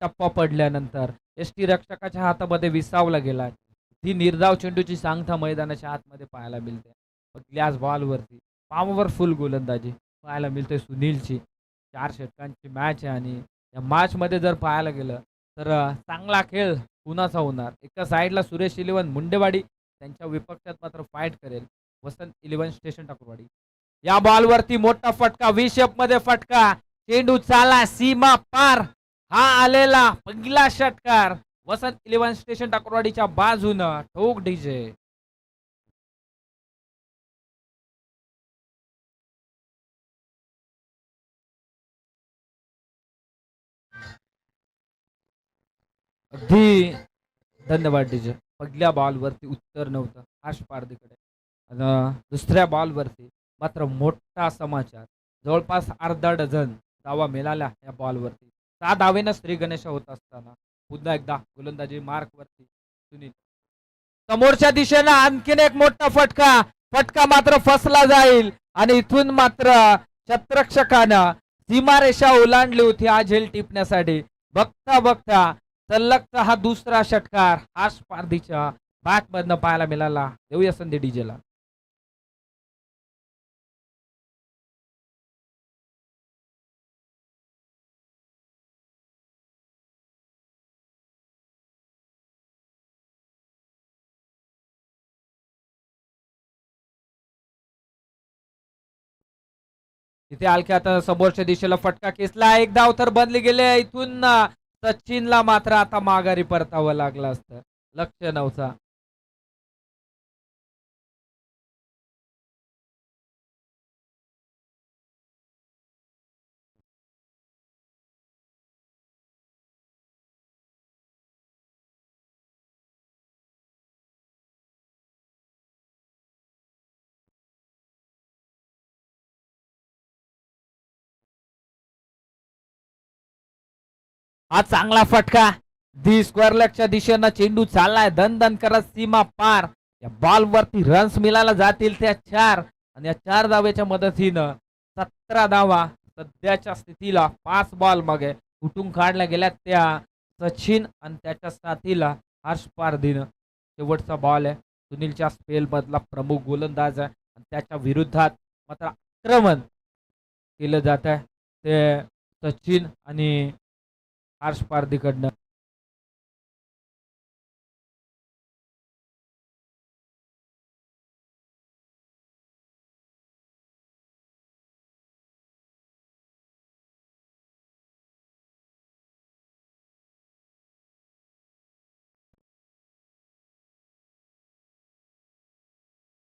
टप्पा पडल्यानंतर एसटी रक्षकाच्या हातामध्ये विसावला गेला. ती निर्धाव चेंडूची सांगता मैदानाच्या आतमध्ये पाहायला मिळते. ग्लास बॉलवरती पॉवरफुल गोलंदाजी पाहायला मिळते सुनीलची. 4 षटकांची मॅच आहे आणि या मॅचमध्ये जर पाहायला गेलं तर चांगला खेळ कुणाचा होणार. एका साईडला सुरेश इलेव्हन मुंडेवाडी, त्यांच्या विपक्षात मात्र फाईट करेल वसंत इलेव्हन स्टेशन ठाकूरवाडी. या बॉलवरती मोठा फटका, विशेप मध्ये फटका, चेंडू चाला सीमा पार. हा आलेला पहिला षटकार वसंत इलेव्हन स्टेशन ठाकूरवाडीच्या बाजूनं. ठोक डीजे. अगदी धन्यवाद डीजे. पहिल्या बॉलवरती उत्तर नव्हतं हर्ष पारधीकडे. दुसऱ्या बॉलवरती मात्र मोठा समाचार. जवळपास अर्धा डझन धावा मिळाल्या या बॉलवरती. 6 धावेनं श्री गणेश होत असताना पुन्हा एकदा गोलंदाजी मार्क वरती सुनील. समोरच्या दिशेनं आणखीन एक मोठा फटका. फटका मात्र फसला जाईल आणि इथून मात्र शतरक्षकानं सीमारेषा ओलांडली होती हा झेल टिपण्यासाठी. बघता बघता सलगचा हा दुसरा षटकार हर्ष पारधीच्या बॅट मधनं पाहायला मिळाला. देऊया संधी डीजेला. तिथे अलक्या आता समोरच्या दिशेला फटका खेचला. एक धाव तर बनली गेले. इथून सचिनला मात्र आता माघारी परतावं लागलं असतं. लक्ष नव्हता. हा चांगला फटका. दी स्क्वेअर लेगच्या दिशेनं चेंडू चाललाय दन दन करत सीमा पार. या बॉल वरती रन्स मिळायला जातील त्या 4 आणि या 4 धावेच्या मदतीनं 17 धावा सध्याच्या स्थितीला 5 बॉल मागे कुठून काढल्या गेल्या त्या सचिन आणि त्याच्या साथीला हर्ष पारधीनं. शेवटचा बॉल आहे. सुनीलच्या स्पेल मधला प्रमुख गोलंदाज आहे आणि त्याच्या विरोधात मात्र आक्रमण केलं जात आहे ते सचिन आणि हर्ष पारधीकडनं.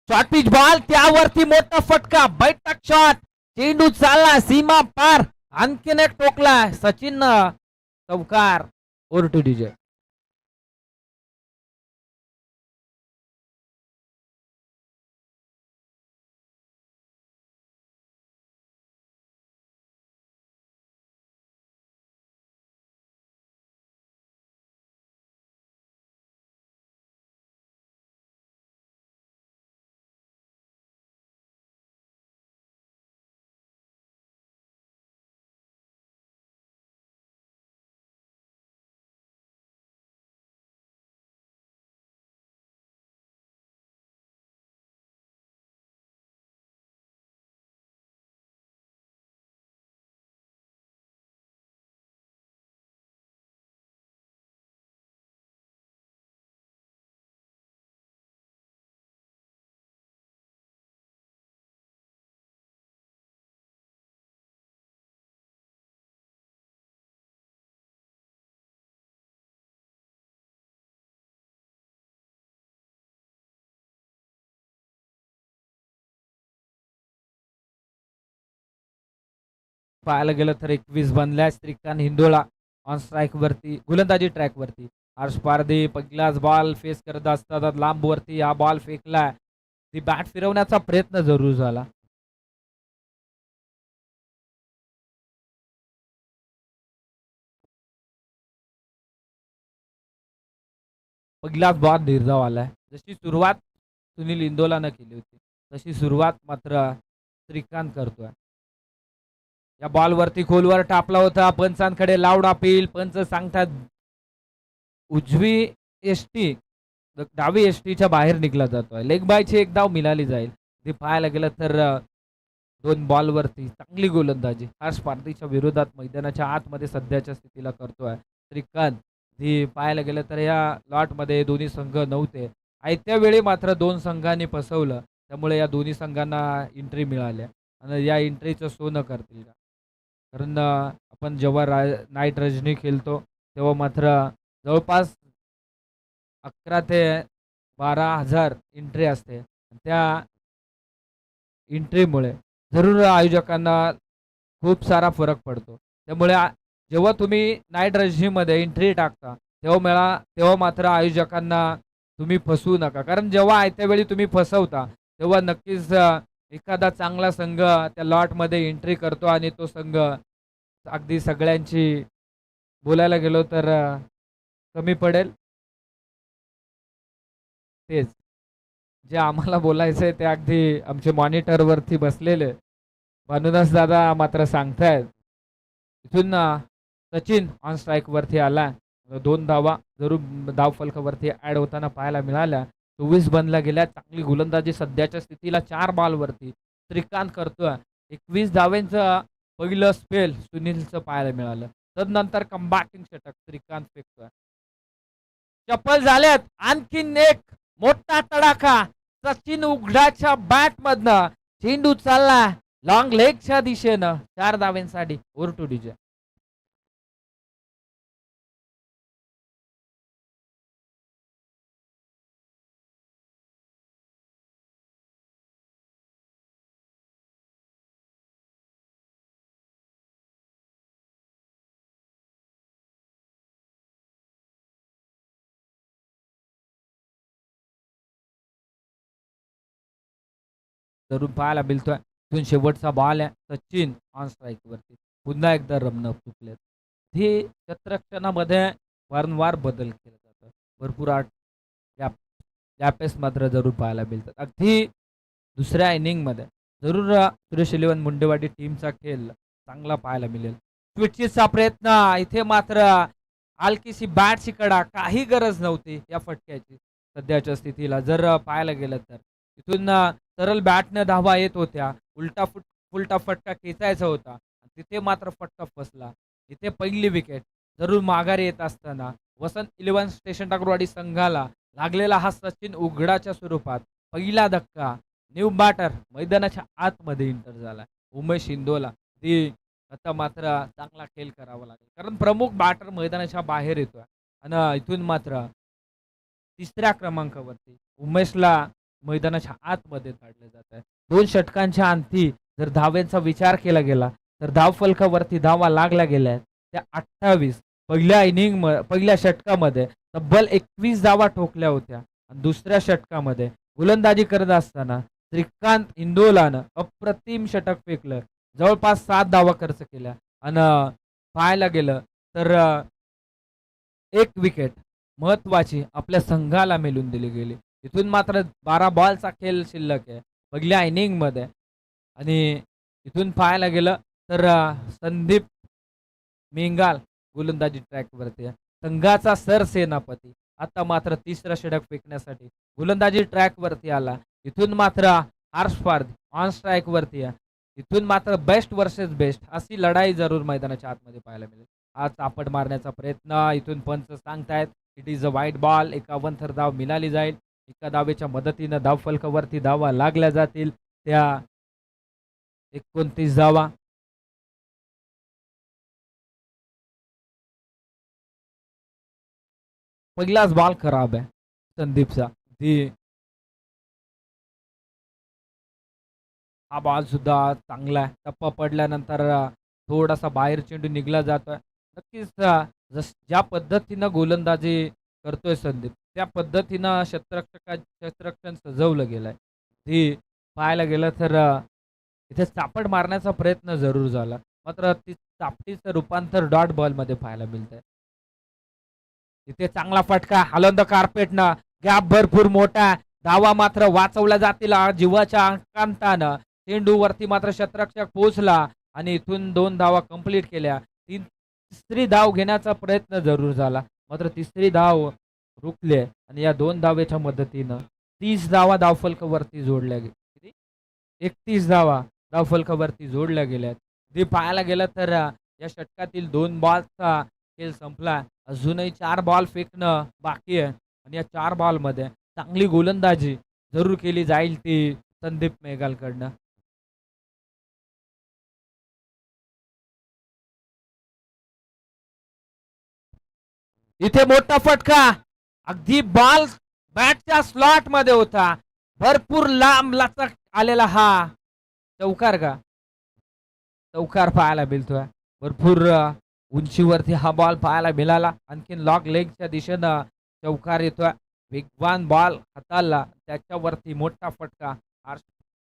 शॉर्ट पिच बॉल, त्यावरती मोठा फटका, बैठक शॉट, चेंडू चालला सीमा पार. आणखीन एक टोकला सचिन चौकार. Over two DJ. पाहायला गेलं तर 21 बनल्या. श्रीकांत हिंदोळा ऑन स्ट्राईक वरती, गोलंदाजी ट्रॅक वरती. हर्ष पारधी पहिलाच बॉल फेस करत असतात लांब वरती हा बॉल फेकला. ती बॅट फिरवण्याचा प्रयत्न जरूर झाला. पहिलाच बॉल निर्धाव आलाय. जशी सुरुवात सुनील इंदोलानं केली होती तशी सुरुवात मात्र श्रीकांत करतोय. या बॉलवरती खोलवर टापला होता. पंचांकडे लाऊड अपील. पंच सांगतात उजवी एसटी डावी एसटीच्या बाहेर निघला जातोय. लेग बायची एक धाव मिळाली जाईल. ते पाहायला गेलं तर 2 बॉलवरती चांगली गोलंदाजी हा स्पर्धेच्या विरोधात मैदानाच्या आतमध्ये सध्याच्या स्थितीला करतोय श्रीकांत. ही पाहायला गेलं तर या लॉटमध्ये दोन्ही संघ नव्हते. आयत्या वेळी मात्र 2 संघांनी फसवलं. त्यामुळे या दोन्ही संघांना एंट्री मिळाल्या आणि या एंट्रीचं सोनं करतील का? कारण आपण जेव्हा नाईट रजनी खेळतो तेव्हा मात्र जवळपास 11 ते 12,000 एंट्री असते. त्या एंट्रीमुळे जरूर आयोजकांना खूप सारा फरक पडतो. त्यामुळे जेव्हा तुम्ही नाईट रजनीमध्ये एंट्री टाकता तेव्हा मात्र आयोजकांना तुम्ही फसवू नका. कारण जेव्हा आयत्या वेळी तुम्ही फसवता तेव्हा नक्कीच एखादा चांगला संघ त्या लॉटमध्ये एंट्री करतो आणि तो संघ अगदी सगळ्यांची बोलायला गेलो तर कमी पडेल. तेच जे आम्हाला बोलायचं आहे ते अगदी आमचे मॉनिटरवरती बसलेले भानुदास दादा मात्र सांगतायत. इथून सचिन ऑन स्ट्राईकवरती आला. 2 धावा जरूर धावफलकावरती ॲड होताना पाहायला मिळाल्या. 24 बनला गेल्या. चांगली गोलंदाजी सध्याच्या स्थितीला 4 बॉलवरती श्रीकांत करतोय. 21 धावेंचं पहिलं स्पेल सुनीलचं पाहायला मिळालं. तदनंतर कमबॅकिंग षटक श्रीकांत फेकतोय. चप्पल झाल्यात. आणखीन एक मोठा तडाखा सचिन उघडाच्या बॅटमधनं चेंडू चालला लॉंग लेगच्या दिशेनं 4 धावेंसाठी ओव्हर टू डीजे. धरून पाहायला मिळतोय. इथून शेवटचा बॉल आहे. सचिन ऑन स्ट्राईकवरती पुन्हा एकदा रमणं चुकलेत. हे क्षेत्ररक्षणामध्ये वारंवार बदल केला जातो. भरपूर गॅपेस मात्र जरूर पाहायला मिळतात. अगदी दुसऱ्या इनिंगमध्ये जरूर सुरेश इलेव्हन मुंडेवाडी टीमचा खेळ चांगला पाहायला मिळेल. स्विचचा प्रयत्न इथे मात्र हलकीशी बॅटची कडा काही गरज नव्हती या फटक्याची सध्याच्या स्थितीला जर पाहायला गेलं तर. इथून सरळ बॅटने धावा येत होत्या. उलटा फटका खेचायचा होता. तिथे मात्र फटका फसला. इथे पहिली विकेट जरूर माघारी येत असताना वसंत इलेव्हन स्टेशन टाकरवाडी संघाला लागलेला हा सचिन उघडाच्या स्वरूपात पहिला धक्का. न्यू बॅटर मैदानाच्या आतमध्ये इंटर झाला. उमेश इंदोला ती आता मात्र चांगला खेळ करावा लागेल कारण प्रमुख बॅटर मैदानाच्या बाहेर येतोय आणि इथून मात्र 3ऱ्या क्रमांकावरती उमेशला मैदानाच्या आतमध्ये काढलं जात आहे. 2 षटकांच्या अंती जर धावेचा विचार केला गेला तर धावफलकावरती धावा लागल्या गेल्या त्या 28. पहिल्या षटकामध्ये तब्बल 21 धावा ठोकल्या होत्या आणि दुसऱ्या षटकामध्ये गोलंदाजी करत असताना श्रीकांत इंदोलानं अप्रतिम षटक फेकलं. जवळपास 7 धावा खर्च केल्या आणि पाहायला गेलं तर एक विकेट महत्वाची आपल्या संघाला मिळून दिली गेली. इथून मात्र 12 बॉलचा खेळ शिल्लक आहे पहिल्या इनिंगमध्ये आणि इथून पाहायला गेलं तर संदीप मेंगाल गोलंदाजी ट्रॅकवरती आहे. संघाचा सरसेनापती आता मात्र 3रं षटक फेकण्यासाठी गोलंदाजी ट्रॅकवरती आला. इथून मात्र हर्षपार्थ ऑन स्ट्राईकवरती आहे. इथून मात्र बेस्ट वर्सेस बेस्ट अशी लढाई जरूर मैदानाच्या आतमध्ये पाहायला मिळेल. आज चापट मारण्याचा प्रयत्न इथून पंच सांगतायत इट इज अ वाईट बॉल. 51 धाव मिळाली जाईल. एका धावेच्या मदतीनं धावफलकावरती धावा लागल्या जातील त्या 29 धावा. पहिलाच बॉल खराब आहे संदीपचा. हा बॉल सुद्धा चांगला आहे. टप्पा पडल्यानंतर थोडासा बाहेर चेंडू निघला जातोय. नक्कीच ज्या पद्धतीनं गोलंदाजी करतोय संदीप त्या पद्धतीनं क्षेत्ररक्षण सजवलं गेलंय. ती पाहायला गेलं तर इथे चापट मारण्याचा प्रयत्न जरूर झाला मात्र ती चापटीचं रूपांतर डॉट बॉलमध्ये पाहायला मिळतंय. इथे चांगला फटका हलंद कार्पेटनं गॅप भरपूर मोठा. धावा मात्र वाचवल्या जातील जीवाच्या आकांतानं. चेंडूवरती मात्र क्षेत्ररक्षक पोहोचला आणि इथून 2 धावा कंप्लीट केल्या. तिसरी धाव घेण्याचा प्रयत्न जरूर झाला, मात्र तिसरी धाव रुकली आणि या 2 धावेच्या मदतीनं 30 धावा धावफलकावरती जोडल्या गेल्या. किती? 31 धावा धावफलकावरती जोडल्या गेल्यात. ते पाहायला गेलं तर या षटकातील 2 बॉलचा खेळ संपला. अजूनही 4 बॉल फेकणं बाकी आहे आणि या 4 बॉलमध्ये चांगली गोलंदाजी जरूर केली जाईल ती संदीप मेघालकडनं. इथे मोठा फटका, अगदी बॉल बॅटच्या स्लॉट मध्ये होता. भरपूर लांब लचक आलेला हा चौकार का चौकार पाहायला मिळतोय. भरपूर उंचीवरती हा बॉल पाहायला मिळाला. आणखीन लॉग लेगच्या दिशेनं चौकार येतोय. वेगवान बॉल हाताळला, त्याच्यावरती मोठा फटका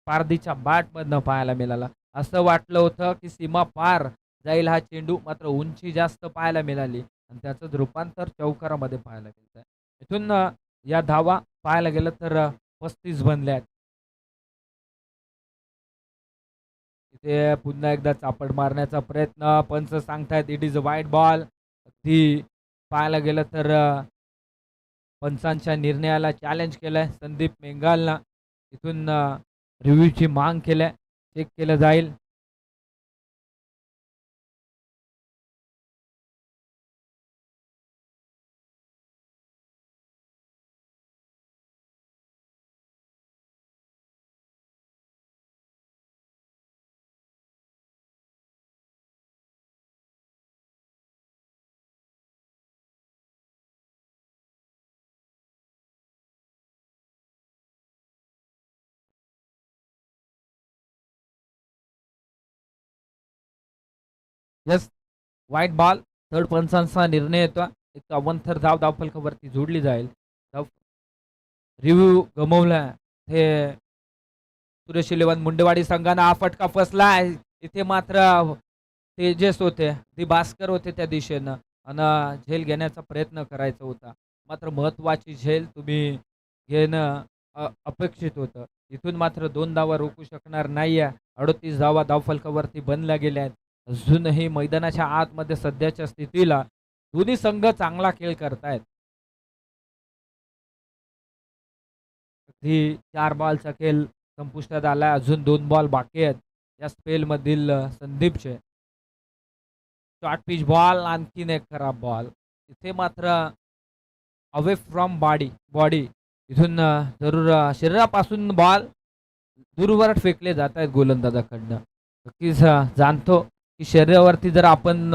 पारदीच्या बॅटमधनं पाहायला मिळाला. असं वाटलं होतं की सीमा पार जाईल हा चेंडू, मात्र उंची जास्त पाहायला मिळाली आणि त्याचं रूपांतर चौकारामध्ये पाहायला मिळतंय. इथून या धावा पाहायला गेलं तर 35 बनल्यात. इथे पुन्हा एकदा चापड मारण्याचा प्रयत्न, पंच सांगतायत इट इज अ वाईट बॉल. ती पाहायला गेलं तर पंचांच्या निर्णयाला चॅलेंज केलंय संदीप मेंगालनं. इथून रिव्ह्यूची मांग केलंय, चेक केलं जाईल. Yes, white ball. थर्ड पंचांचा निर्णय येतो. एक 51 धाव धावफलकावरती जोडली जाईल. धाव रिव्ह्यू गमवला हे सुरेश इलेव्हन मुंडेवाडी संघानं. हा फटका फसलाय. इथे मात्र तेजस होते, ती भास्कर होते त्या दिशेनं आणि झेल घेण्याचा प्रयत्न करायचा होता, मात्र महत्वाची झेल तुम्ही घेणं अपेक्षित होतं. इथून मात्र 2 धावा रोखू शकणार नाहीये. 38 धावा धावफलकावरती बनल्या गेल्या आहेत. अजूनही मैदानाच्या आतमध्ये सध्याच्या स्थितीला दोन्ही संघ चांगला खेळ करतायत. अगदी 4 बॉलचा खेळ संपुष्टात आलाय. अजून 2 बॉल बाकी आहेत या स्पेल मधील संदीपचे. शॉर्ट पिच बॉल, आणखीन एक खराब बॉल. इथे मात्र अवे फ्रॉम बॉडी इथून जरूर शरीरापासून बॉल दूरवर फेकले जात आहेत गोलंदाजाकडनं. नक्कीच जाणतो की शरीरावरती जर आपण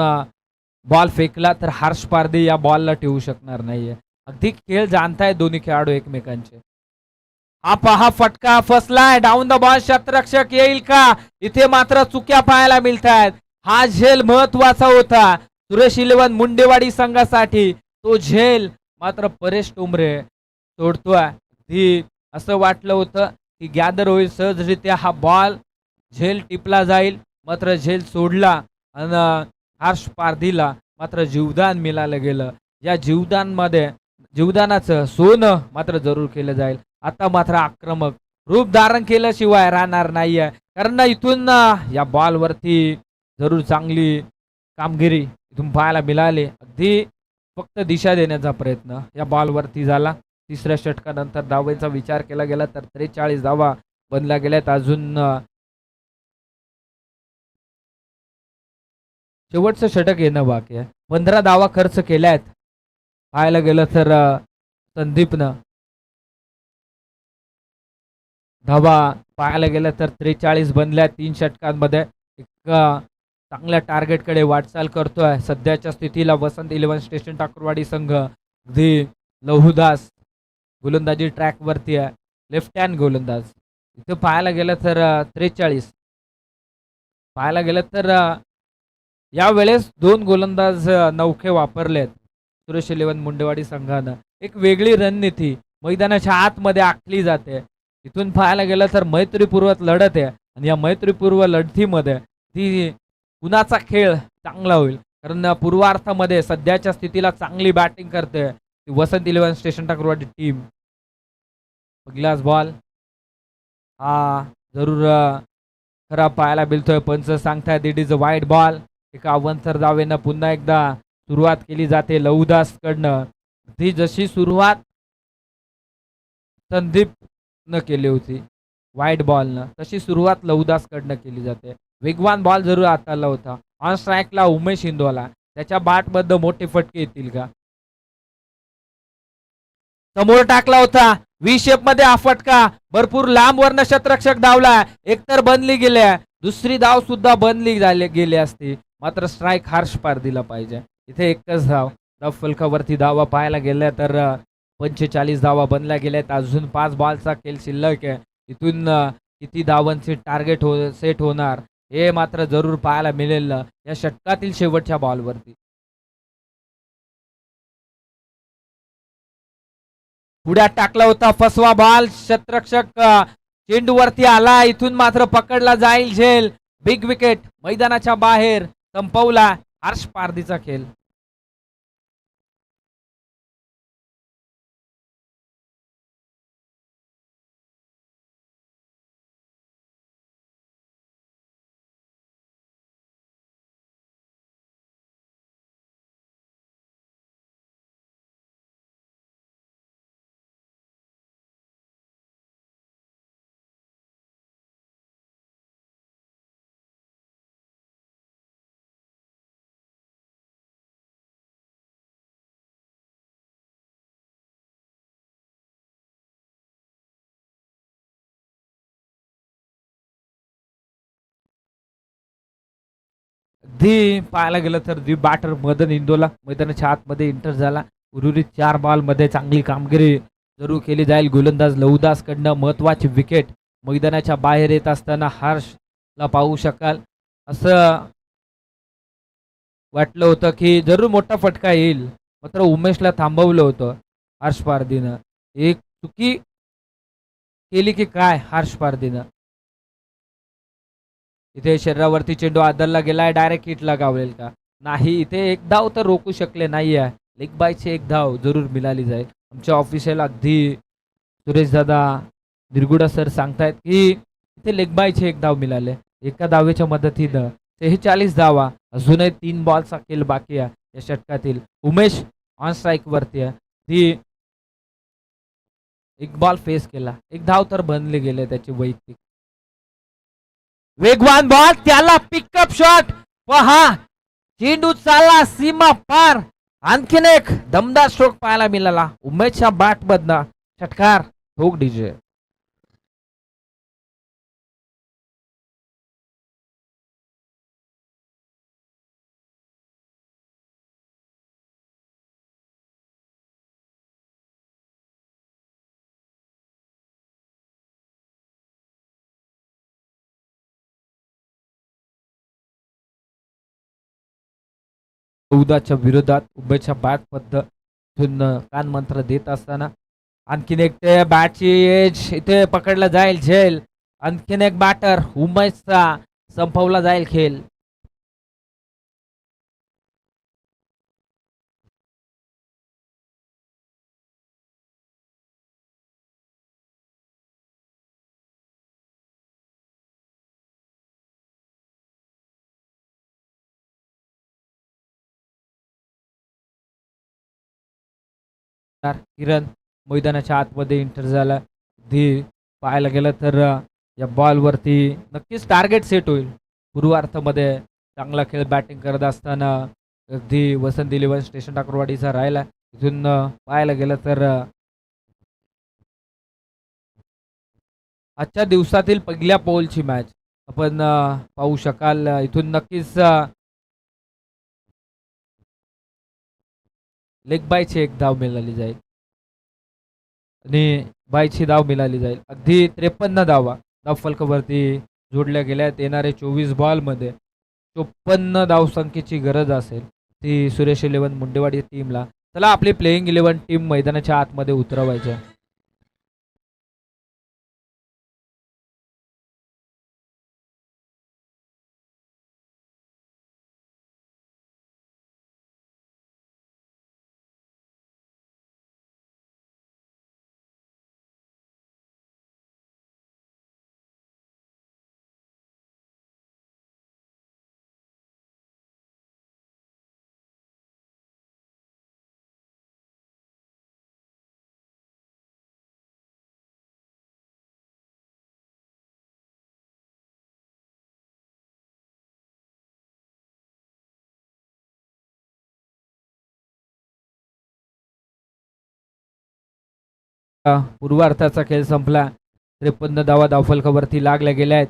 बॉल फेकला तर हर्ष पारदे या बॉलला ठेवू शकणार नाहीये. अगदी खेळ जाणतायत दोन्ही खेळाडू एकमेकांचे. हा पहा फटका फसलाय. डाऊन द बॉल शतरक्षक येईल का? इथे मात्र चुक्या पाहायला मिळत आहेत. हा झेल महत्वाचा होता सुरेश इलेव्हन मुंडेवाडी संघासाठी. तो झेल मात्र परेश टोमरे सोडतोय. ती असं वाटलं होतं की गॅदर होईल सहजरित्या हा बॉल, झेल टिपला जाईल, मात्र झेल सोडला आणि हर्ष पारधीला मात्र जीवदान मिळालं गेलं. या जीवदानाचं सोनं मात्र जरूर केलं जाईल. आता मात्र आक्रमक रूप धारण केल्याशिवाय राहणार नाहीये, कारण इथून या बॉलवरती जरूर चांगली कामगिरी इथून पाहायला मिळाली. अगदी फक्त दिशा देण्याचा प्रयत्न या बॉलवरती झाला. तिसऱ्या षटकानंतर धावेचा विचार केला गेला तर 43 धावा बनल्या गेल्यात. अजून शेवटचं षटक येणं बाकी आहे. 15 धावा खर्च केल्यात पाहायला गेलं तर संदीपनं. धावा पाहायला गेलं तर 43 बनल्या 3 षटकांमध्ये. एक चांगल्या टार्गेटकडे वाटचाल करतोय सध्याच्या स्थितीला वसंत इलेव्हन स्टेशन ठाकूरवाडी संघ. अगदी लहुदास गोलंदाजी ट्रॅक वरती आहे, लेफ्ट हँड गोलंदाज. इथे पाहायला गेलं तर 43 पाहायला गेलं तर यावेळेस 2 गोलंदाज नौखे वापरलेत सुरेश इलेव्हन मुंडेवाडी संघानं. एक वेगळी रणनीती मैदानाच्या आतमध्ये आखली जाते. इथून पाहायला गेलं तर मैत्रीपूर्व लढत आहे आणि या मैत्रीपूर्व लढतीमध्ये ती कुणाचा खेळ चांगला होईल, कारण पूर्वार्थामध्ये सध्याच्या स्थितीला चांगली बॅटिंग करते वसंत इलेव्हन स्टेशन ठाकूरवाडी टीम. पहिलाच बॉल हा जरूर खरा पाहायला मिळतोय. पंच सांगतायत it is a wide ball. एका अवंतर धावेनं पुन्हा एकदा सुरुवात केली जाते लौदास कडनं. ती जशी सुरुवात संदीप न केली होती वाईट बॉलनं, तशी सुरुवात लौदास कडनं केली जाते. वेगवान बॉल जरूर हाताळला होता. ऑन स्ट्राईकला उमेश इंदोला. त्याच्या बॅटमध्ये मोठे फटके येतील का? समोर टाकला होता व्ही शेप मध्ये हा फटका भरपूर लांब वरनं शतरक्षक धावला. एकतर बनली गेल्या, दुसरी धाव सुद्धा बनली गेली असती, मात्र स्ट्राईक हार्श पार दिला पाहिजे. इथे एकच धाव. धाव फलकावरती धावा पाहायला गेल्या तर 45 धावा बनल्या गेल्यात. अजून 5 बॉलचा खेळ शिल्लक आहे. इथून किती धावांचे टार्गेट सेट होणार हे मात्र जरूर पाहायला मिळेल या षटकातील शेवटच्या बॉलवरती. पुढ्यात टाकला होता फसवा बॉल. शतरक्षक चेंडूवरती आला. इथून मात्र पकडला जाईल झेल. बिग विकेट मैदानाच्या बाहेर संपवला हर्ष पारदीचा खेळ. अगदी पाहायला गेलं तर दी बॅटर मदन इंदोला मैदानाच्या आतमध्ये एंटर झाला. उर्वरित 4 बॉल मध्ये चांगली कामगिरी जरूर केली जाईल. गोलंदाज लौदास कडनं महत्वाची विकेट मैदानाच्या बाहेर येत असताना हर्षला पाहू शकाल असं वाटलं होतं की जरूर मोठा फटका येईल, मात्र उमेशला थांबवलं होतं हर्ष पारदीनं. एक चुकी केली की काय हर्ष पारदीनं. इथे शरीरावरती चेंडू आदलला गेलाय. डायरेक्ट हिटला गावलेल का? नाही. इथे एक धाव तर रोखू शकले नाहीये. लेग बायची एक धाव जरूर मिळाली जाईल. आमचे ऑफिशियल अगदी सुरेश दादा निरगुडा सर सांगतायत की इथे लेग बायची एक धाव मिळाले. एका धावेच्या मदतीनं 43 धावा. अजूनही 3 बॉलचा खेळ बाकी आहे या षटकातील. उमेश ऑन स्ट्राईक वरती आहे. ती एक बॉल फेस केला. एक धाव तर बनले गेले त्याची वैयक्तिक. वेगवान बॉल त्याला पिकअप शॉट. पहा चेंडू चालला सीमा पार. आणखीन एक दमदार स्ट्रोक पाहायला मिळाला उमेशच्या बॅट मधनं. षटकार ठोक डीजे. चौदाच्या विरोधात उमेशच्या बॅट पद्धतीतून कान मंत्र देत असताना आणखीन एक ते बॅटची एज इथे पकडला जाईल झेल. आणखीन एक बॅटर उमेशचा संपवला जाईल खेळ. किरण मैदानाच्या आतमध्ये एंटर झाला. धी पाहायला गेलं तर या बॉलवरती नक्कीच टार्गेट सेट होईल. पूर्वार्धामध्ये चांगला खेळ बॅटिंग करत असताना अगदी वसंत इलेव्हन स्टेशन टाकरवाडीचा राहिला. इथून पाहायला गेलं तर आजच्या दिवसातील पहिल्या पोलची मॅच आपण पाहू शकाल. इथून नक्कीच लेग बायची एक धाव मिळाली जाईल आणि बायची धाव मिळाली जाईल. अगदी 53 धावा धाव फलकावरती जोडल्या गेल्यात. येणारे 24 बॉलमध्ये 54 धावसंख्येची गरज असेल ती सुरेश इलेव्हन मुंडेवाडी टीमला. चला आपली प्लेइंग 11 टीम मैदानाच्या आतमध्ये उतरवायच्या. पूर्वार्धाचा खेळ संपला. 53 धावा धावफलकावरती लागल्या गेल्या आहेत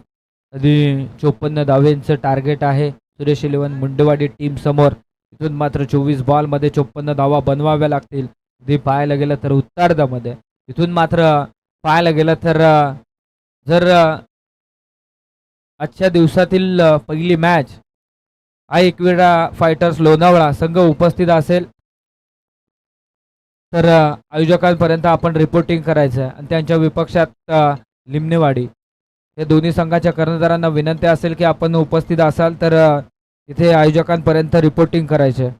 आणि 54 धावेंचं टार्गेट आहे सुरेश इलेव्हन मुंडेवाडी टीम समोर. इथून मात्र 24 बॉलमध्ये 54 धावा बनवाव्या लागतील. ते पाहायला गेलं तर उत्तरार्धामध्ये इथून मात्र पाहायला गेलं तर जर आजच्या दिवसातील पहिली मॅच हा एकविरा फायटर्स लोणावळा संघ उपस्थित असेल तर आयोजकांपर्यंत आपण रिपोर्टिंग करायचं आहे आणि त्यांच्या विपक्षात लिमणेवाडी या दोन्ही संघाच्या कर्णधारांना विनंती असेल की आपण उपस्थित असाल तर इथे आयोजकांपर्यंत रिपोर्टिंग करायचे.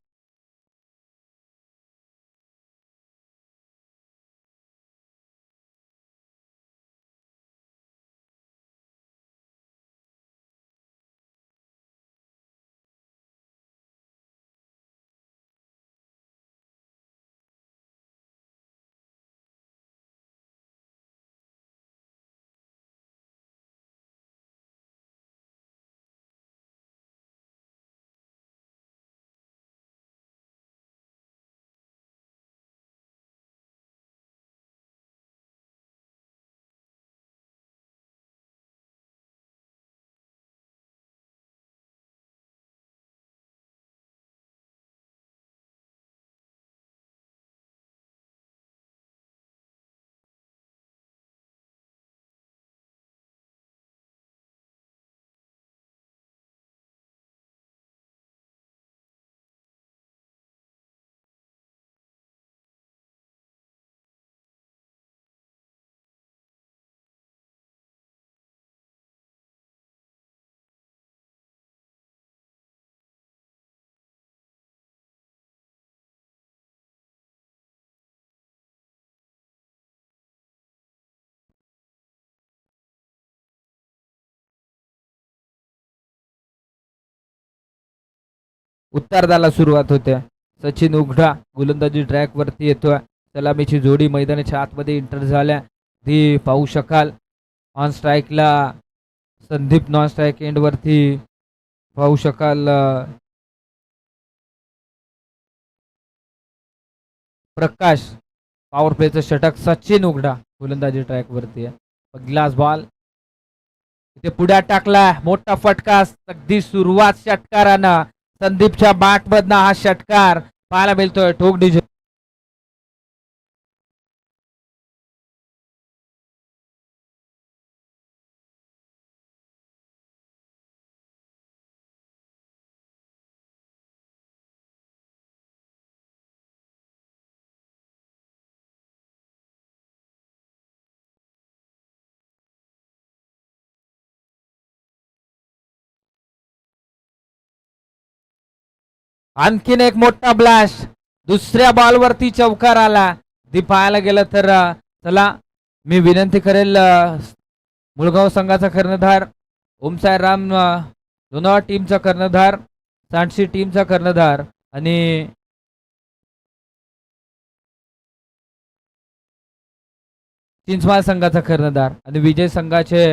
उत्तरार्धाला सुरुवात होते. सचिन उघडा गोलंदाजी ट्रॅक वरती येतोय. सलामीची जोडी मैदानाच्या आतमध्ये इंटर झाल्या ती पाहू शकाल. ऑन स्ट्राईकला संदीप नॉन स्ट्राईक एंड वरती पाहू शकाल प्रकाश. पॉवर प्लेचं षटक सचिन उघडा गोलंदाजी ट्रॅक वरती आहे. ग्लास बॉल इथे पुढ्यात टाकला मोठा फटका अगदी सुरुवात षटकारानं संदीपच्या बॅट मधनं हा षटकार पाहायला मिळतोय. ठोक डिझे आणखीन एक मोठा ब्लास्ट दुसऱ्या बॉलवरती चौकार आला. ती पाहायला गेलं तर चला मी विनंती करेल मुळगाव संघाचा कर्णधार ओमसाईराम लोणावळा टीमचा कर्णधार सांडशी टीमचा कर्णधार आणि चिंचमाळ संघाचा कर्णधार आणि विजय संघाचे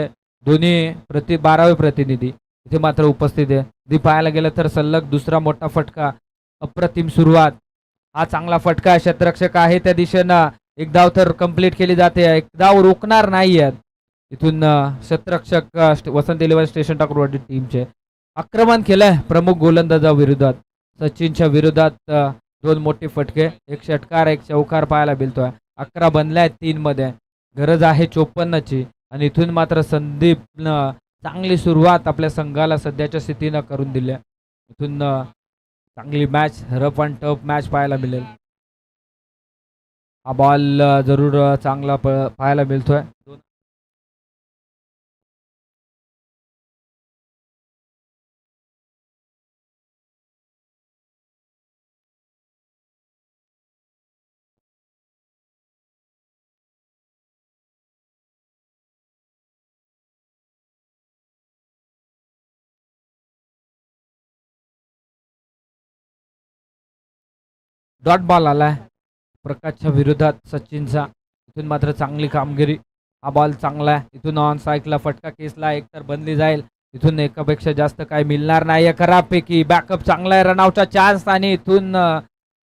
दोन्ही 12वे प्रतिनिधी इथे मात्र उपस्थित आहे. ती पाहायला गेलं तर सलग दुसरा मोठा फटका अप्रतिम सुरुवात. हा चांगला फटका क्षेत्ररक्षक आहे त्या दिशेनं एक धाव तर कंप्लीट केली जाते. एक धाव रोखणार नाहीयेत इथून क्षेत्ररक्षक वसंत इलेव्हन स्टेशन टाकूरवाडी टीमचे आक्रमण केलंय प्रमुख गोलंदाजा विरोधात. सचिनच्या विरोधात दोन मोठे फटके एक षटकार एक चौकार पाहायला मिळतोय. 11 बनल्या आहेत 3 मध्ये. गरज आहे 54ची आणि इथून मात्र संदीपनं चांगली सुरुवात आपल्या संघाला सध्याच्या स्थितीनं करून दिली. इथून चांगली match rough and tough match पाहायला मिळेल. हा बॉल जरूर चांगला पाहायला मिळतोय. डॉट बॉल आलाय प्रकाशच्या विरोधात सचिनचा. इथून मात्र चांगली कामगिरी. हा बॉल चांगला आहे. इथून ऑन स्ट्राईकला फटका केसला एक तर बनली जाईल. इथून एकापेक्षा जास्त काही मिळणार नाही. खराबपैकी बॅकअप चांगला आहे. रनआउटचा चान्स आणि इथून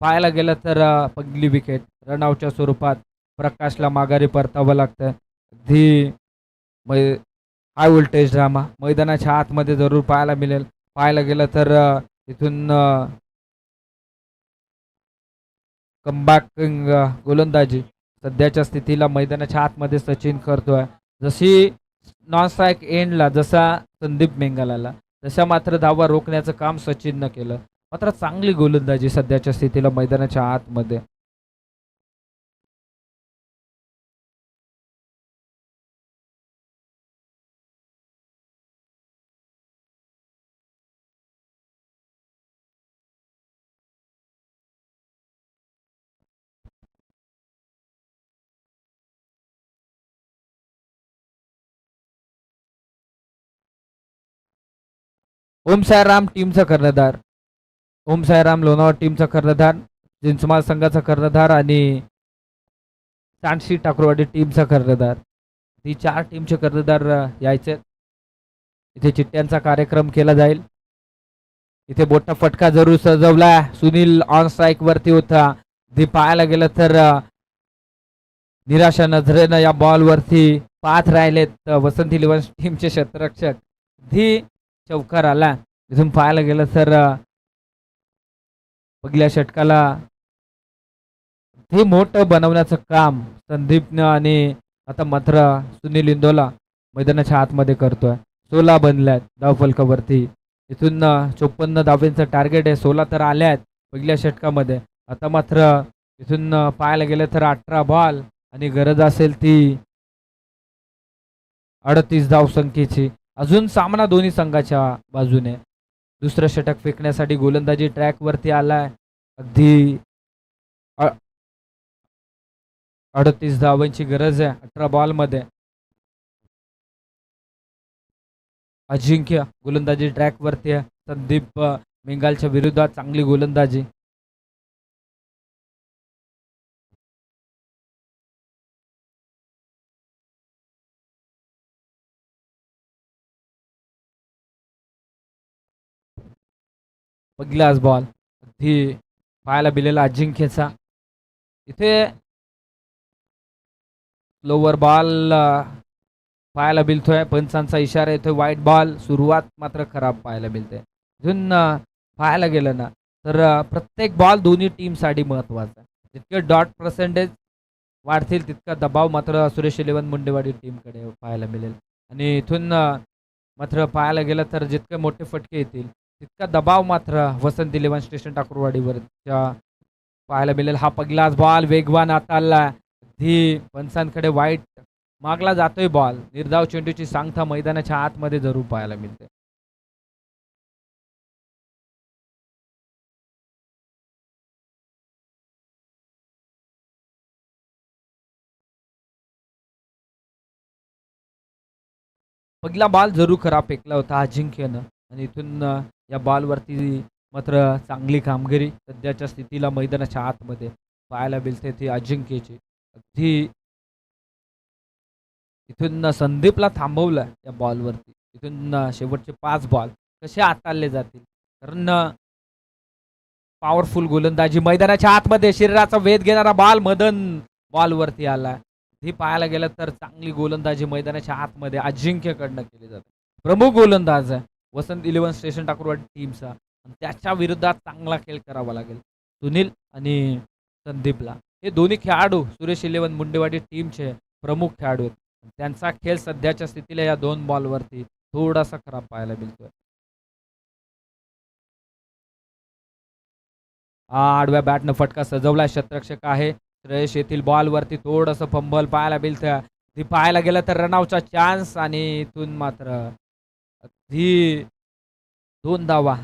पाहायला गेलं तर पहिली विकेट रनआउटच्या स्वरूपात प्रकाशला माघारी परतावं लागतं. अगदी हाय व्होल्टेज ड्रामा मैदानाच्या आतमध्ये जरूर पाहायला मिळेल. पाहायला गेलं तर इथून कमबॅकिंग गोलंदाजी सध्याच्या स्थितीला मैदानाच्या आतमध्ये सचिन करतोय. जशी नॉन स्ट्राईक एंडला जसा संदीप मेंगालाला तशा मात्र धावा रोखण्याचं काम सचिननं केलं. मात्र चांगली गोलंदाजी सध्याच्या स्थितीला मैदानाच्या आतमध्ये. ओम साईराम टीमचा कर्णधार, ओम साईराम लोणावळा टीमचा कर्णधार, चिंचमाळ संघाचा कर्णधार आणि सांडशी ठाकूरवाडी टीमचा कर्णधार. ती 4 टीमचे कर्णधार यायचे. इथे चिठ्ठ्यांचा कार्यक्रम केला जाईल. इथे मोठा फटका जरूर सजवला. सुनील ऑन स्ट्राईक वरती होता. ती पाहायला गेलं तर निराशा नजरेनं या बॉल वरती पाहत राहिलेत वसंत इलेव्हन्स टीमचे क्षेत्ररक्षक. धी चौकार आला. इथून पाहायला गेलं तर पहिल्या षटकाला हे मोठं बनवण्याचं काम संदीपनं आणि आता मात्र सुनील इंदोला मैदानाच्या आतमध्ये करतोय. 16 बनल्यात धावफलकावरती. इथून 54 धावेंचं टार्गेट आहे. 16 तर आल्या आहेत पहिल्या षटकामध्ये. आता मात्र इथून पाहायला गेलं तर 18 बॉल आणि गरज असेल ती 38 धावसंख्येची. अजून सामना दोन्ही संघाच्या बाजूने. दुसरं षटक फेकण्यासाठी गोलंदाजी ट्रॅकवरती आलाय. अगदी 38 धावांची गरज आहे 18 बॉलमध्ये. अजिंक्य गोलंदाजी ट्रॅकवरती आहे. संदीप मेंगालच्या विरोधात चांगली गोलंदाजी. पहिलाच बॉल अगदी पाहायला मिळालेला अजिंक्यचा. इथे लोवर बॉल पाहायला मिळतोय. पंचांचा इशारा येतोय वाईट बॉल. सुरुवात मात्र खराब पाहायला मिळते. इथून पाहायला गेलं ना तर प्रत्येक बॉल दोन्ही टीमसाठी महत्त्वाचा आहे. जितके डॉट पर्सेंटेज वाढतील तितका दबाव मात्र सुरेश इलेव्हन मुंडेवाडी टीमकडे पाहायला मिळेल. आणि इथून मात्र पाहायला गेलं तर जितके मोठे फटके येतील तितका दबाव मात्र वसंत इलेव्हन स्टेशन ठाकूरवाडीवरच्या पाहायला मिळेल. हा पहिलाच बॉल वेगवान हाताळला. धी पंचांकडे वाईट मागला जातोय बॉल. निर्धाव चेंडूची सांगता मैदानाच्या आतमध्ये जरूर पाहायला मिळते. पहिला बॉल जरूर खराब फेकला होता अजिंक्यनं आणि इथून या बॉलवरती मात्र चांगली कामगिरी सध्याच्या स्थितीला मैदानाच्या आतमध्ये पाहायला मिळते ती अजिंक्यची. अगदी इथून संदीपला थांबवलं या बॉलवरती. इथून शेवटचे 5 बॉल कसे हाताळले जातील कारण पॉवरफुल गोलंदाजी मैदानाच्या आतमध्ये शरीराचा वेध घेणारा बॉल मदन बॉलवरती आला. ही पाहायला गेलं तर चांगली गोलंदाजी मैदानाच्या आतमध्ये अजिंक्यकडनं केली जाते. प्रमुख गोलंदाज आहे वसंत इलेव्हन स्टेशन ठाकूरवाडी टीमचा. त्याच्या विरोधात चांगला खेळ करावा लागेल सुनील आणि संदीपला. हे दोन्ही खेळाडू सुरेश इलेव्हन मुंडेवाडी टीमचे प्रमुख खेळाडू आहेत. त्यांचा खेळ सध्याच्या स्थितीला या 2 बॉलवरती थोडासा खराब पाहायला मिळतोय. आडव्या बॅटनं फटका सजवला. शतरक्षक आहे श्रेयस येथील बॉलवरती थोडंसं फंबल पाहायला मिळतं. ती पाहायला गेलं तर रनआउटचा चान्स आणि इथून मात्र ती 2 धावा.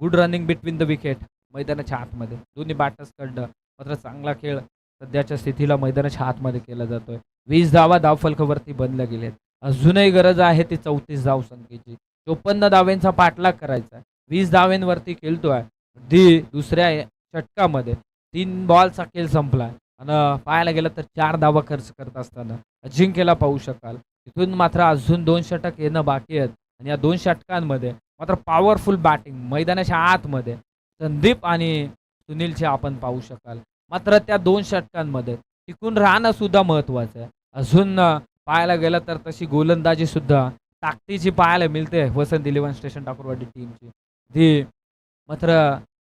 Good running between the wicket मैदानाच्या आतमध्ये दोन्ही बॅटर्सकडनं. मात्र चांगला खेळ सध्याच्या स्थितीला मैदानाच्या आतमध्ये केला जातोय. 20 धावा धावफलकावरती बनल्या गेलेत. अजूनही गरज आहे ती 34 धावसंख्येची. 54 धावेंचा पाठलाग करायचा आहे. 20 धावेंवरती खेळतोय. दी दुसऱ्या षटकामध्ये 3 बॉलचा खेळ संपलाय आणि पाहायला गेलं तर 4 धावा खर्च करत असताना अजिंक्यला पाहू शकाल. इथून मात्र अजून 2 षटक येणं बाकी आहेत आणि या 2 षटकांमध्ये मात्र पॉवरफुल बॅटिंग मैदानाच्या आतमध्ये संदीप आणि सुनीलचे आपण पाहू शकाल. मात्र त्या 2 षटकांमध्ये टिकून राहणं सुद्धा महत्वाचं आहे. अजून पाहायला गेलं तर तशी गोलंदाजी सुद्धा ताकदीची पाहायला मिळते वसंत इलेव्हन स्टेशन टाकूरवाडी टीमची. ती मात्र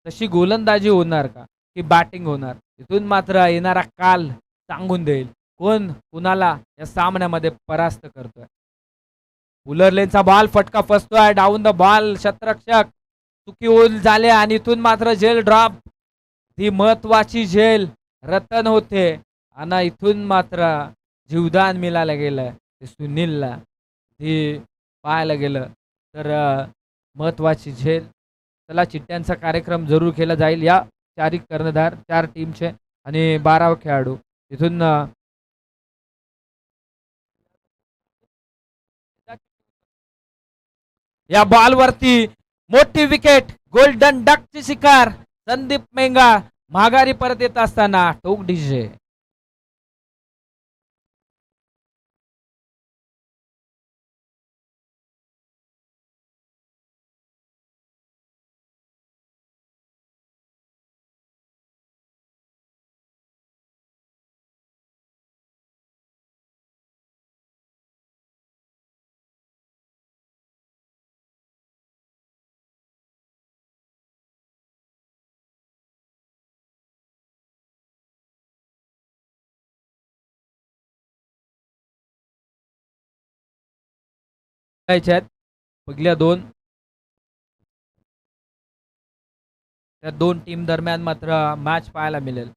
तशी गोलंदाजी होणार का की बॅटिंग होणार, इथून मात्र येणारा काल सांगून देईल कोण कुणाला या सामन्यामध्ये परास्त करतोय. उलरलेनचा बॉल फटका फसतोय, डाऊन द बॉल, क्षेत्ररक्षक चुकी होऊन झाले आणि इथून मात्र झेल ड्रॉप. ती महत्वाची झेल रतन होते आणि इथून मात्र जीवदान मिळालं गेलं ते सुनीलला. ती पाहायला गेलं तर महत्वाची झेल. चला चिठ्ठ्यांचा कार्यक्रम जरूर केला जाईल या चारी कर्णधार 4 टीमचे आणि 12 खेळाडू इथून या बॉलवरती मोठी विकेट, गोल्डन डकची शिकार. संदीप मेंगा माघारी परत येत असताना टोक डीजे. पहिल्या त्या दोन टीम दरम्यान मात्र मॅच पाहायला मिळेल.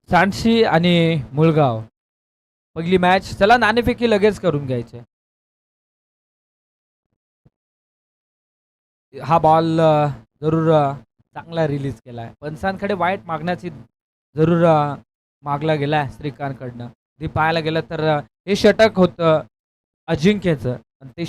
सांडशी आणि मुळगाव पहिली मॅच. चला नाणेफेकी लगेच करून घ्यायचे. हा बॉल जरूर चांगला रिलीज केलाय. पंचांकडे वाईट मागण्याची जरूर मागला गेलाय श्रीकांतकडनं. ते पाहायला गेलं तर हे षटक होतं अजिंक्यचं आणि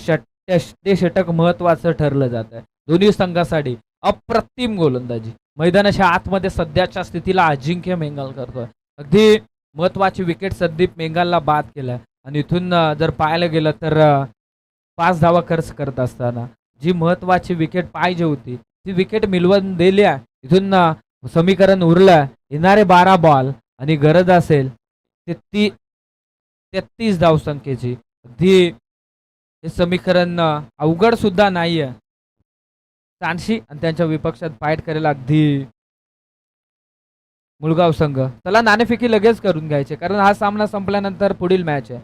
ते षटक महत्वाचं ठरलं जात आहे दोन्ही संघासाठी. अप्रतिम गोलंदाजी मैदानाच्या आतमध्ये सध्याच्या स्थितीला अजिंक्य मेंगाल करतोय. अगदी महत्वाची विकेट संदीप मेंगालला बाद केलाय आणि इथून जर पाहायला गेलं तर 5 धावा खर्च करत असताना जी महत्वाची विकेट पाहिजे होती ती विकेट मिळवून दिल्या. इथून समीकरण उरलं येणारे 12 बॉल आणि गरज असेल 33 धावसंख्येची. अगदी हे समीकरण अवघड सुद्धा नाहीये. सांडशी आणि त्यांच्या विपक्षात फाईट करेल अगदी मुळगाव संघ. चला नाणेफेकी लगेच करून घ्यायचे कारण हा सामना संपल्यानंतर पुढील मॅच आहे.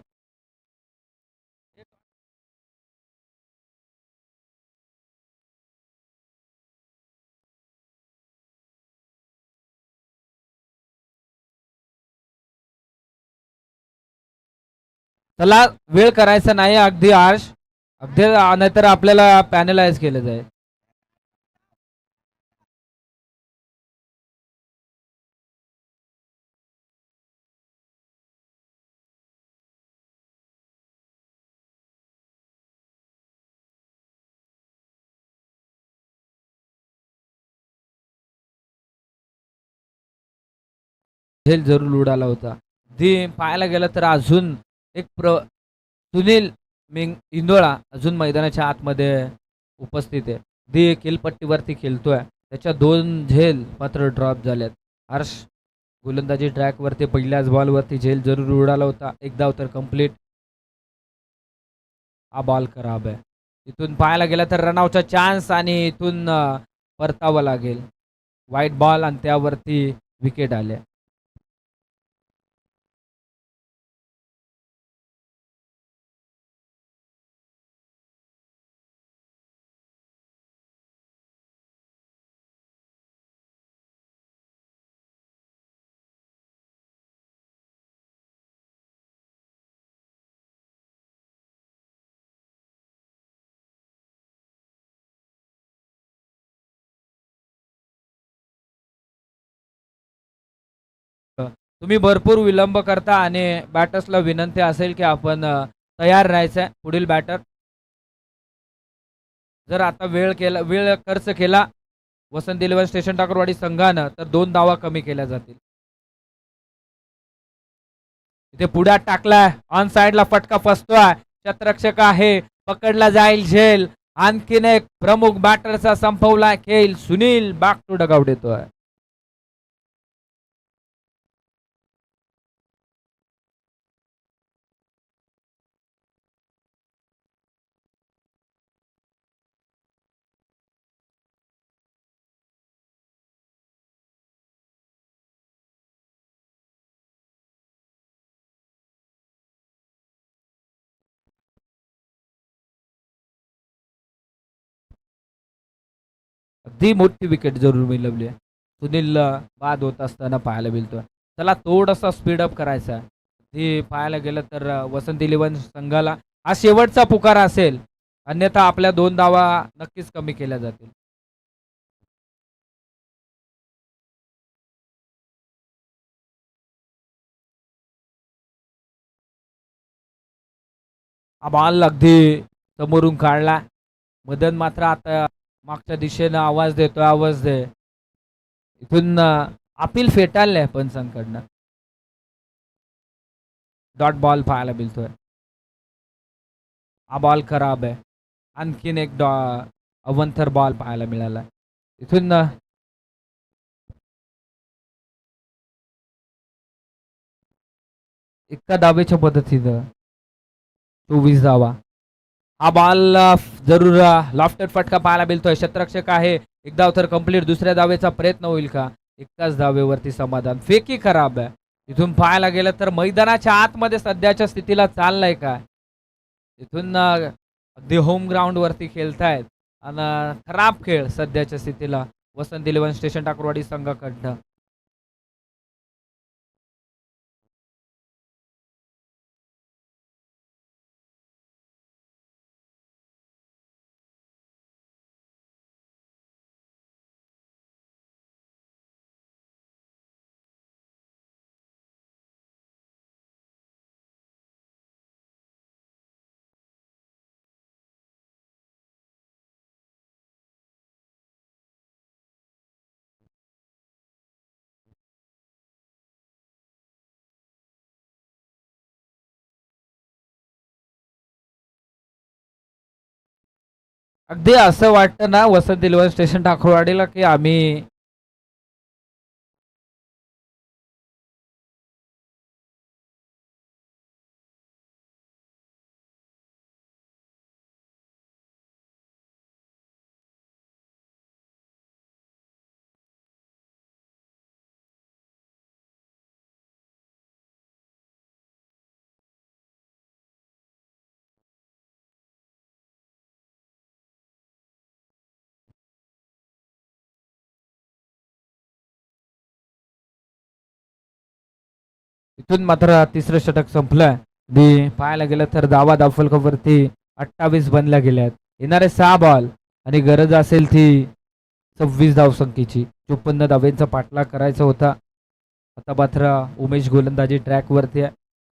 चला वेळ करायचा नाही अगदी आर्श अगदी नाहीतर आपल्याला पॅनलाइज केलं जाईल. झेल जरूर उडाला होता. ती पाहायला गेलं तर अजून एक सुनील इंदोळा अजून मैदानाच्या आतमध्ये उपस्थित आहे. दी किलपट्टीवरती खेळतोय. त्याच्या 2 झेल मात्र ड्रॉप झाल्यात. हर्ष गोलंदाजी ट्रॅकवरती पहिल्याच बॉलवरती झेल जरूर उडाला होता. एक धाव तर कंप्लीट. हा बॉल खराब आहे. इथून पाहायला गेलं तर रनआउटचा चान्स आणि इथून परतावं लागेल. वाईट बॉल आणि त्यावरती विकेट आल्या. तुम्ही भरपूर विलंब करता आणि बॅटर्सला विनंती असेल की आपण तयार राहायचं. पुढील बॅटर जर आता वेळ खर्च केला वसंत इलेव्हन स्टेशन टाकरवाडी संघानं तर 2 धावा कमी केल्या जातील. इथे पुढ्यात टाकलाय ऑन साइडला फटका फसतोय. क्षेत्ररक्षक आहे पकडला जाईल झेल आणखीन एक प्रमुख बॅटरचा संपवला खेळ. सुनील बॅक टू डगआउट येतोय. अगदी मोठी विकेट जरूर मिळवली आहे. सुनील बाद होत असताना पाहायला मिळतोय. त्याला थोडासा स्पीडअप करायचा आहे. ते पाहायला गेलं तर वसंत इलेव्हन संघाला हा शेवटचा पुकार असेल, अन्यथा आपल्या 2 धावा नक्कीच कमी केल्या जातील. हा बॉल अगदी समोरून काढला. मदन मात्र आता मागच्या दिशेनं आवाज देतोय, आवाज दे. इथून अपील फेटाळलंय पंचांकडनं. डॉट बॉल पाहायला मिळतोय. हा बॉल खराब आहे. आणखीन एक अवंतर बॉल पाहायला मिळाला. इथून एका धावेच्या पद्धतीनं 24 धावा. हा बॉल जरूर लॉफ्टेड फटका पाहायला मिळतोय. क्षेत्ररक्षक आहे. एक धाव तर कंप्लीट. दुसऱ्या धावेचा प्रयत्न होईल का? एकाच धावेवरती समाधान. फेकी खराब आहे. इथून पाहायला गेलं तर मैदानाच्या आतमध्ये सध्याच्या स्थितीला चाललंय का? इथून अगदी होम ग्राउंड वरती खेळतायत आणि खराब खेळ सध्याच्या स्थितीला वसंत इलेव्हन स्टेशन टाकरवाडी संघाकडनं. अगदी असं वाटतं ना वसंत इलेव्हन स्टेशन टाकरवाडीला की आम्ही इथून मात्र तिसरं षटक संपलं. पाहायला गेलं तर धावा धावफलकावरती 28 बनल्या गेल्यात. येणारे 6 बॉल आणि गरज असेल ती 26 धावसंख्येची. 54 धावेंचा पाठलाग करायचा होता. आता मात्र उमेश गोलंदाजी ट्रॅक वरती आहे.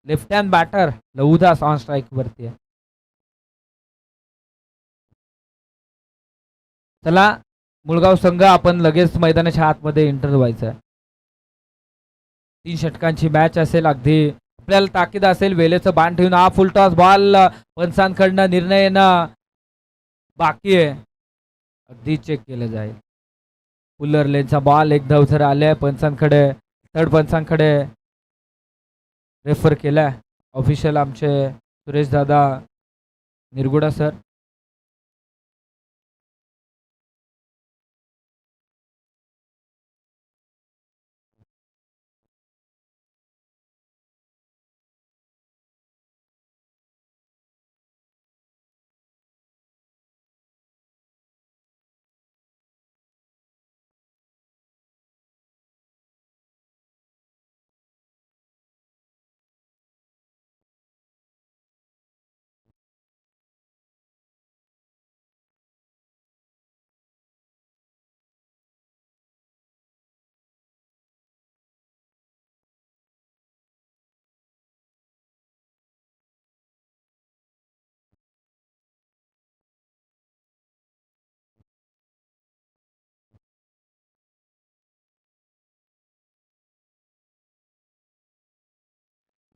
Left hand batter Lahudas on strike वरती आहे. चला मुळगाव संघ आपण लगेच मैदानाच्या आतमध्ये एंटर व्हायचं आहे. 3 षटकांची मॅच असेल. अगदी आपल्याला ताकीद असेल वेळेचं बाण ठेवून हा फुल टॉस बॉल पंचांकडनं निर्णय येणं बाकी आहे. अगदी चेक केलं जाईल. फुलर लेनचा बॉल एक धाव जर आल्या पंचांकडे थर्ड पंचांकडे रेफर केलाय ऑफिशियल आमचे सुरेश दादा Nirguda sir.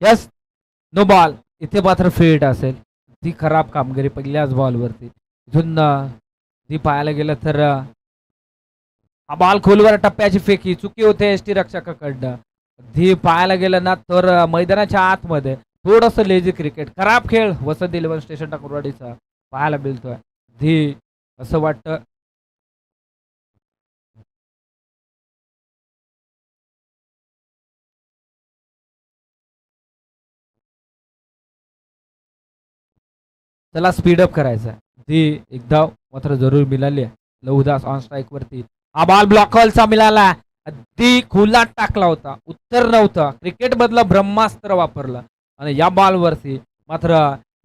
Yes no ball. इथे मात्र फिट असेल. ती खराब कामगिरी पहिल्याच बॉलवरती. इथून ती पाहायला गेलं तर हा बॉल खोलवर टप्प्याची फेकी चुकी होते एसटी रक्षकाकडनं. धी पाहायला गेलं ना तर मैदानाच्या आतमध्ये थोडस लेझी क्रिकेट खराब खेळ वसंत 11 स्टेशन टाकुरवाडीचा पाहायला मिळतोय. धी असं वाटतं त्याला स्पीडअप करायचा. ती एक धाव मात्र जरूर मिळाली आहे. लहुदास ऑन स्ट्राईक वरती हा बॉल ब्लॉकॉलचा मिळाला. ती खुला टाकला होता उत्तर नव्हतं क्रिकेट मधलं ब्रह्मास्त्र वापरलं आणि या बॉल वरती मात्र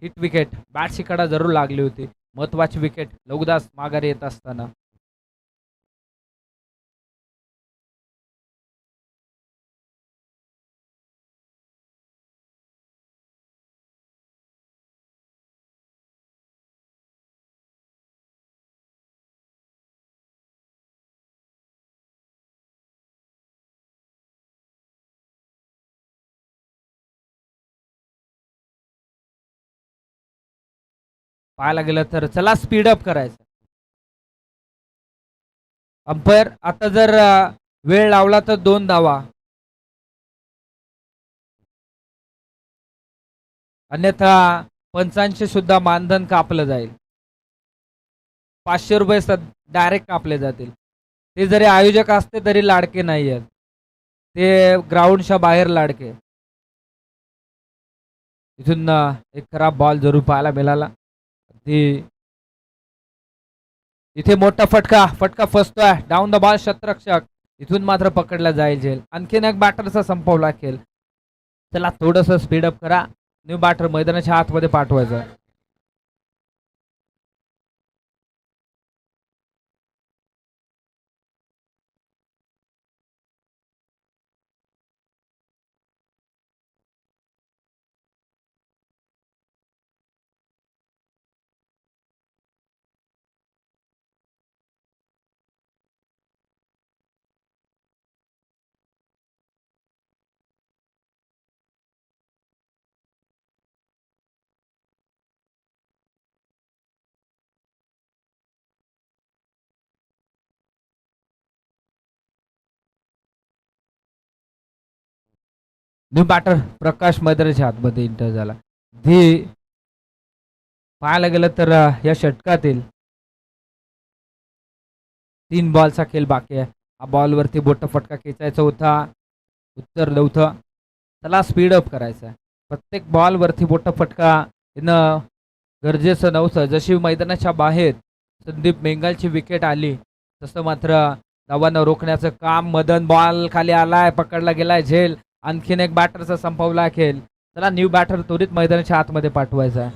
हिट विकेट बॅट शिकाडा जरूर लागली होती. महत्वाची विकेट लहुदास माघारी येत असताना पाहायला गेलं तर चला स्पीडअप करायचं. अंपायर आता जर वेळ लावला तर 2 धावा अन्यथा पंचांचे सुद्धा मानधन कापलं जाईल. 500 रुपये डायरेक्ट कापले जातील. ते जरी आयोजक असते तरी लाडके नाही आहेत. ते ग्राउंडच्या बाहेर लाडके. इथून एक खराब बॉल जरूर पाहायला मिळाला. इथे मोठा फटका फसतोय डाऊन द बॉल शतरक्षक. इथून मात्र पकडला जाईल. आणखीन एक बॅटरचा संपवला खेळ. चला थोडस स्पीडअप करा. न्यू बॅटर मैदानाच्या आतमध्ये पाठवायचं. न्यू बॅटर प्रकाश मैदानाच्या आतमध्ये एंटर झाला. धी पाहायला गेलं तर या षटकातील 3 बॉलचा खेळ बाकी आहे. हा बॉलवरती मोठा फटका खेचायचा होता उत्तर नव्हतं. त्याला स्पीडअप करायचा. प्रत्येक बॉलवरती मोठा फटका येणं गरजेचं नव्हतं. जशी मैदानाच्या बाहेर संदीप मेंगालची विकेट आली तसं मात्र धावांना रोखण्याचं काम मदन बॉल खाली आलाय पकडला गेलाय झेल. आणखीन एक बॅटरचा संपवला खेळ. त्याला न्यू बॅटर त्वरित मैदानाच्या आतमध्ये पाठवायचा.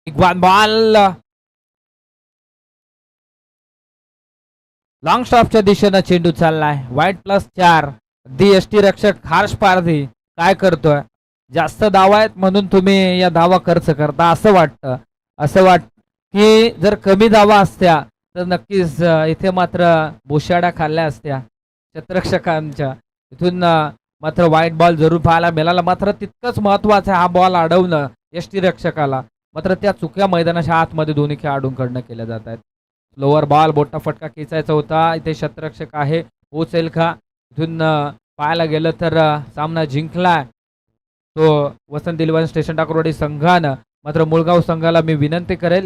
वन बॉल लॉंग स्टॉपच्या दिशेनं चेंडू चाललाय. वाईट +4. दी एसटी रक्षक हर्ष पारधी काय करतोय. जास्त धावा आहेत म्हणून तुम्ही या धावा खर्च करता असं वाटतं. असं वाट की जर कमी धावा असत्या तर नक्कीच इथे मात्र बोशाड्या खाल्ल्या असत्या क्षेत्ररक्षकांच्या. इथून मात्र वाईट बॉल जरूर पाहायला मिळाला. मात्र तितकंच महत्वाचं हा बॉल अडवणं एसटी रक्षकाला. मात्र त्या चुक्या मैदानाच्या आतमध्ये दोन्ही खेळाडूंकडनं केल्या जात आहेत. लोअर बॉल मोठा फटका खेचायचा होता. इथे क्षेत्ररक्षक आहे पोचेल का. इथून पाहायला गेलं तर सामना जिंकलाय तो वसंत 11 स्टेशन टाकुरवाडी संघानं. मात्र मुळगाव संघाला मी विनंती करेल